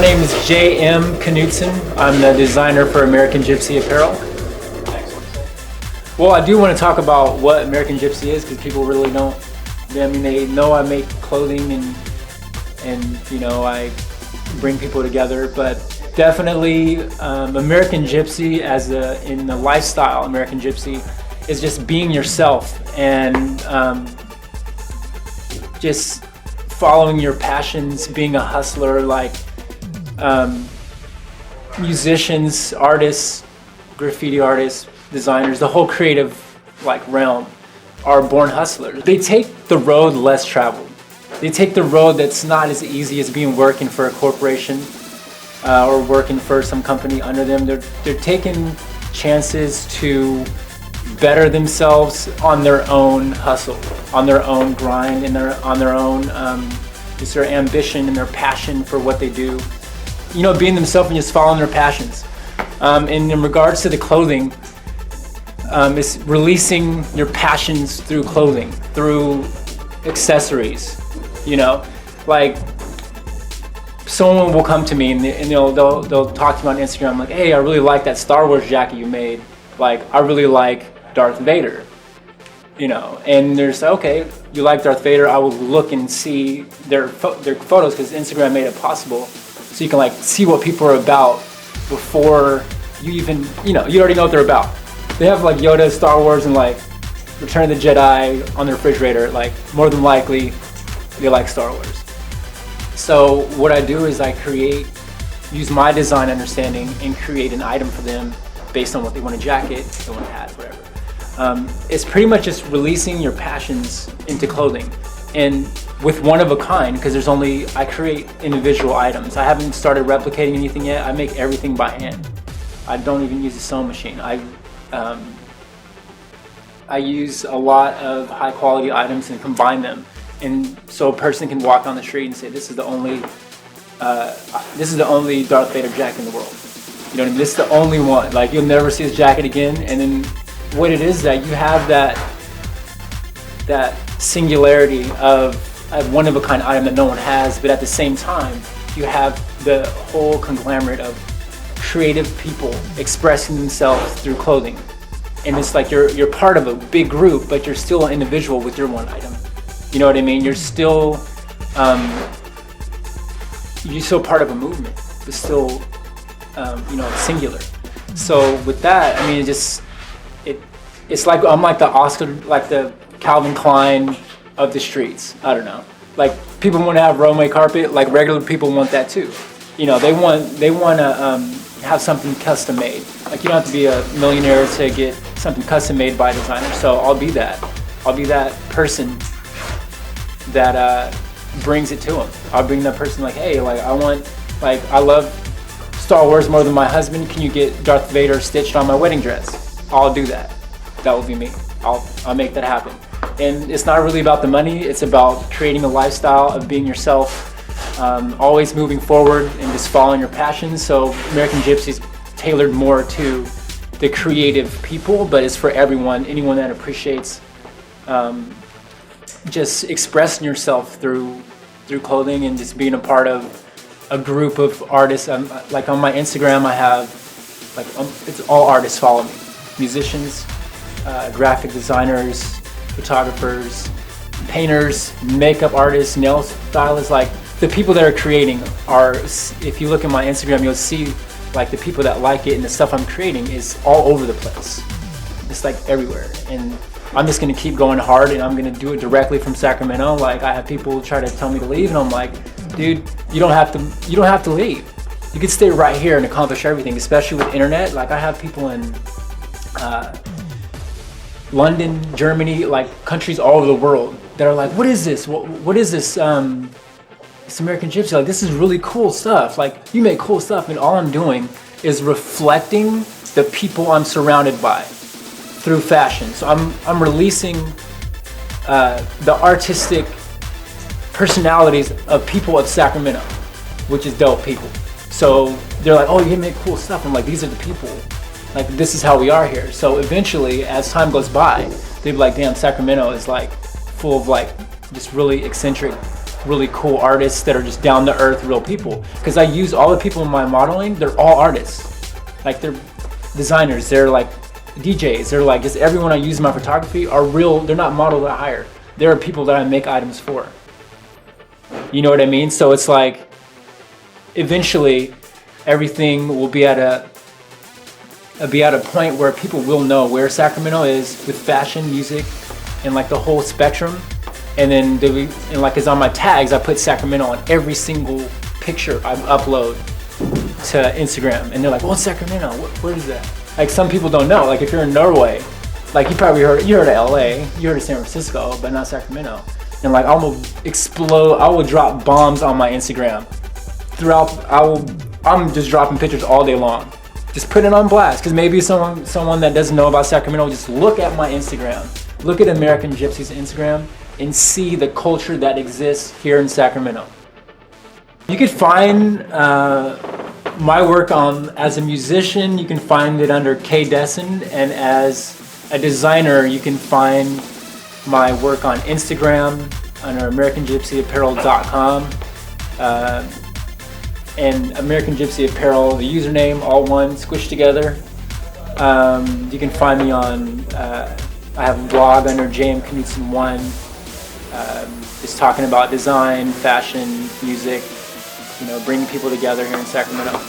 name is J.M. Knutson. I'm the designer for American Gypsy Apparel. Well, I do want to talk about what American Gypsy is because people really don't. I mean, they know I make clothing and you know, I bring people together, but definitely American Gypsy in the lifestyle, American Gypsy is just being yourself and just following your passions, being a hustler, like musicians, artists, graffiti artists, designers, the whole creative realm are born hustlers. They take the road less traveled. They take the road that's not as easy as working for a corporation or working for some company under them. They're taking chances to better themselves on their own hustle, on their own grind, and on their own just their ambition and their passion for what they do. You know, being themselves and just following their passions. And in regards to the clothing, it's releasing your passions through clothing, through accessories. You know, like someone will come to me and they'll talk to me on Instagram like, hey, I really like that Star Wars jacket you made. Like, I really like Darth Vader. You know, and there's, okay, you like Darth Vader, I will look and see their photos because Instagram made it possible. So you can see what people are about before you even, you already know what they're about. They have Yoda, Star Wars, and Return of the Jedi on their refrigerator. More than likely, they like Star Wars. So what I do is I use my design understanding and create an item for them based on what they want, a jacket, they want a hat, whatever. It's pretty much just releasing your passions into clothing, and with one of a kind, because I create individual items. I haven't started replicating anything yet. I make everything by hand. I don't even use a sewing machine. I use a lot of high quality items and combine them, and so a person can walk on the street and say, this is the only Darth Vader jacket in the world. You know what I mean? This is the only one. You'll never see this jacket again. And then what it is that you have that singularity of a one of a kind item that no one has, but at the same time you have the whole conglomerate of creative people expressing themselves through clothing. And it's you're part of a big group, but you're still an individual with your one item. You know what I mean? You're still part of a movement, but still singular. So with that, I mean, it's like I'm like the Oscar, like the Calvin Klein of the streets. I don't know. People want to have runway carpet. Regular people want that too. You know, they want to have something custom made. You don't have to be a millionaire to get something custom made by a designer. So I'll be that. I'll be that person that brings it to them. I'll bring that person hey, I love Star Wars more than my husband. Can you get Darth Vader stitched on my wedding dress? I'll do that. That will be me. I'll make that happen. And it's not really about the money. It's about creating a lifestyle of being yourself, always moving forward and just following your passions. So American Gypsy is tailored more to the creative people, but it's for everyone, anyone that appreciates just expressing yourself through clothing and just being a part of a group of artists. On my Instagram, I have it's all artists follow me, musicians, graphic designers, photographers, painters, makeup artists, nail stylists. The people that are creating are, if you look at my Instagram, you'll see the people that like it, and the stuff I'm creating is all over the place. It's everywhere. And I'm just gonna keep going hard, and I'm gonna do it directly from Sacramento. I have people try to tell me to leave, and I'm like, dude, you don't have to leave. You can stay right here and accomplish everything, especially with internet. I have people in London, Germany, countries all over the world that are what is this? What is this? It's American Gypsy. This is really cool stuff. You make cool stuff, and all I'm doing is reflecting the people I'm surrounded by through fashion. So I'm releasing the artistic personalities of people of Sacramento, which is dope people. So they're oh, you make cool stuff. I'm these are the people. This is how we are here. So eventually, as time goes by, they'd be damn, Sacramento is full of just really eccentric really cool artists that are just down to earth, real people. Because I use all the people in my modeling, they're all artists. Like they're designers, they're like DJs, they're like, just everyone I use in my photography are real, they're not models I hire. They're people that I make items for. You know what I mean? So it's like, eventually everything will be at a point where people will know where Sacramento is with fashion, music, and like the whole spectrum. And then like, as on my tags, I put Sacramento on every single picture I upload to Instagram. And they're like, what's Sacramento? What is that? Like, some people don't know. Like, if you're in Norway, like you heard of LA, you heard of San Francisco, but not Sacramento. And like, I will explode, I will drop bombs on my Instagram. I'm just dropping pictures all day long. Just put it on blast, because maybe someone that doesn't know about Sacramento, just look at my Instagram. Look at American Gypsy's Instagram and see the culture that exists here in Sacramento. You could find my work as a musician, you can find it under K Dessen, and as a designer, you can find my work on Instagram under AmericanGypsyApparel.com. And American Gypsy Apparel, the username, all one, squished together. You can find me on, I have a blog under JM Knudsen1, just talking about design, fashion, music, bringing people together here in Sacramento.